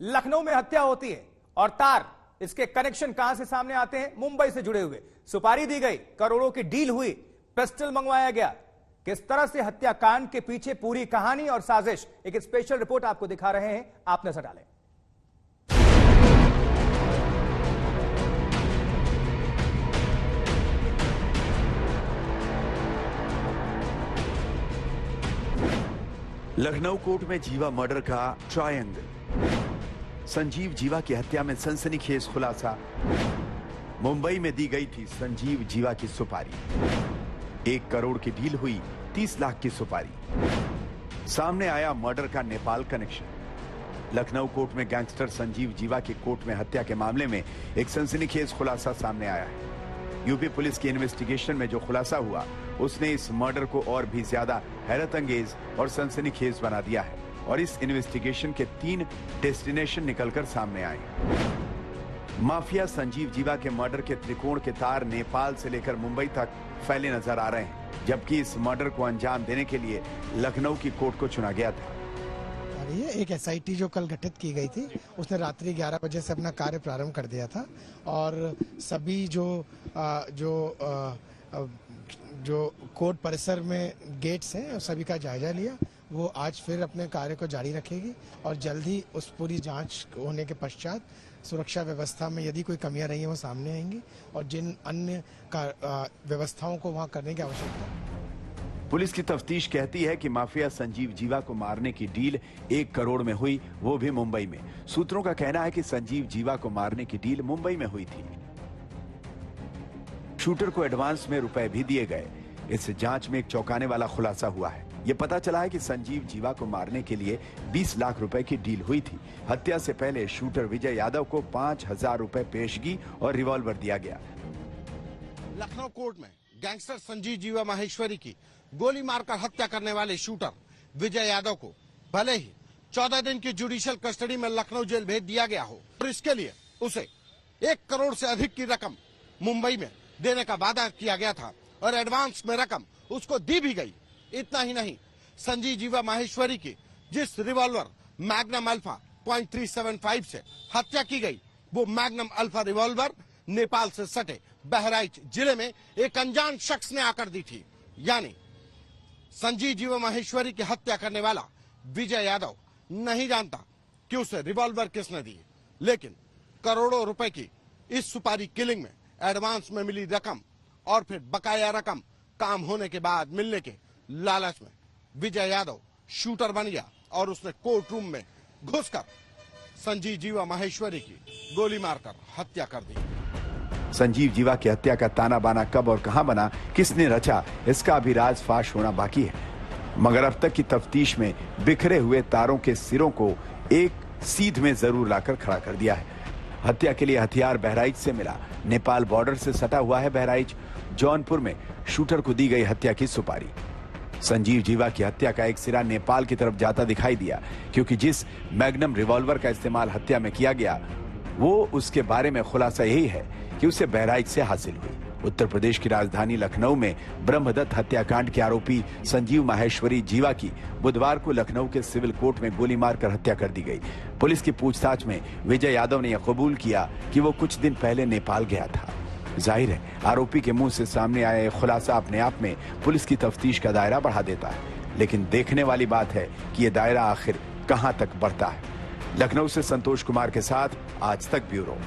लखनऊ में हत्या होती है और तार, इसके कनेक्शन कहां से सामने आते हैं? मुंबई से जुड़े हुए। सुपारी दी गई, करोड़ों की डील हुई, पिस्टल मंगवाया गया। किस तरह से हत्याकांड के पीछे पूरी कहानी और साजिश, एक स्पेशल रिपोर्ट आपको दिखा रहे हैं, आप नजर डालें। लखनऊ कोर्ट में जीवा मर्डर का ट्रायंगल। संजीव जीवा की हत्या में सनसनीखेज खुलासा। मुंबई में दी गई थी संजीव जीवा की सुपारी। 1 करोड़ की डील हुई, 30 लाख की सुपारी। सामने आया मर्डर का नेपाल कनेक्शन। लखनऊ कोर्ट में गैंगस्टर संजीव जीवा की कोर्ट में हत्या के मामले में एक सनसनीखेज खुलासा सामने आया है। यूपी पुलिस की इन्वेस्टिगेशन में जो खुलासा हुआ, उसने इस मर्डर को और भी ज्यादा हैरत अंगेज और सनसनीखेज बना दिया है। और इस इन्वेस्टिगेशन के 3 डेस्टिनेशन निकलकर सामने आए। माफिया संजीव जीवा के मर्डर के त्रिकोण के तार नेपाल से लेकर मुंबई तक फैले नजर आ रहे हैं, जबकि इस मर्डर को अंजाम देने के लिए लखनऊ की कोर्ट को चुना गया था। एक एसआईटी जो कल गठित की गई थी, उसने रात्रि 11 बजे से अपना कार्य प्रारंभ कर दिया था और सभी जो कोर्ट परिसर में गेट्स हैं सभी का जायजा लिया। वो आज फिर अपने कार्य को जारी रखेगी और जल्द ही उस पूरी जांच होने के पश्चात सुरक्षा व्यवस्था में यदि कोई कमियां रही हैं वो सामने आएंगी और जिन अन्य व्यवस्थाओं को वहां करने की आवश्यकता है। पुलिस की तफ्तीश कहती है कि माफिया संजीव जीवा को मारने की डील 1 करोड़ में हुई, वो भी मुंबई में। सूत्रों का कहना है कि संजीव जीवा को मारने की डील मुंबई में हुई थी। शूटर को एडवांस में रुपए भी दिए गए। इस जांच में एक चौंकाने वाला खुलासा हुआ है। यह पता चला है कि संजीव जीवा को मारने के लिए 20 लाख रुपए की डील हुई थी। हत्या से पहले शूटर विजय यादव को 5,000 रुपए पेशगी और रिवॉल्वर दिया गया। लखनऊ कोर्ट में गैंगस्टर संजीव जीवा माहेश्वरी की गोली मारकर हत्या करने वाले शूटर विजय यादव को भले ही 14 दिन की जुडिशियल कस्टडी में लखनऊ जेल भेज दिया गया हो, और इसके लिए उसे 1 करोड़ से अधिक की रकम मुंबई में देने का वादा किया गया था और एडवांस में रकम उसको दी भी गई। इतना ही नहीं, संजीव जीवा माहेश्वरी की जिस रिवॉल्वर मैग्नम अल्फा .375 से हत्या की गई, वो मैग्नम अल्फा रिवॉल्वर नेपाल से सटे बहराइच जिले में एक अनजान शख्स ने आकर दी थी। यानी संजीव जीवा माहेश्वरी की हत्या करने वाला विजय यादव नहीं जानता कि उसे रिवॉल्वर किसने दी, लेकिन करोड़ों रुपए की इस सुपारी किलिंग में एडवांस में मिली रकम और फिर बकाया रकम काम होने के बाद मिलने के लालच में विजय यादव शूटर बन गया और उसने कोर्ट रूम में घुसकर संजीव जीवा माहेश्वरी की गोली मारकर हत्या कर दी। संजीव जीवा की हत्या का ताना बाना कब और कहां बना, किसने रचा, इसका अभी राज फाश होना बाकी है। मगर अब तक की तफ्तीश में बिखरे हुए तारों के सिरों को एक सीध में जरूर लाकर खड़ा कर दिया है। हत्या के लिए हथियार बहराइच से मिला। नेपाल बॉर्डर से सटा हुआ है बहराइच। जौनपुर में शूटर को दी गई हत्या की सुपारी। संजीव जीवा की हत्या का एक सिरा नेपाल की तरफ जाता दिखाई दिया, क्योंकि जिस मैग्नम रिवॉल्वर का इस्तेमाल हत्या में किया गया, वो उसके बारे में खुलासा यही है कि उसे बहराइच से हासिल हुई। उत्तर प्रदेश की राजधानी लखनऊ में ब्रह्मदत्त हत्याकांड के आरोपी संजीव माहेश्वरी जीवा की बुधवार को लखनऊ के सिविल कोर्ट में गोली मारकर हत्या कर दी गई। पुलिस की पूछताछ में विजय यादव ने यह कबूल किया कि वो कुछ दिन पहले नेपाल गया था। जाहिर है, आरोपी के मुंह से सामने आया यह खुलासा अपने आप में पुलिस की तफ्तीश का दायरा बढ़ा देता है। लेकिन देखने वाली बात है कि यह दायरा आखिर कहां तक बढ़ता है। लखनऊ से संतोष कुमार के साथ आज तक ब्यूरो।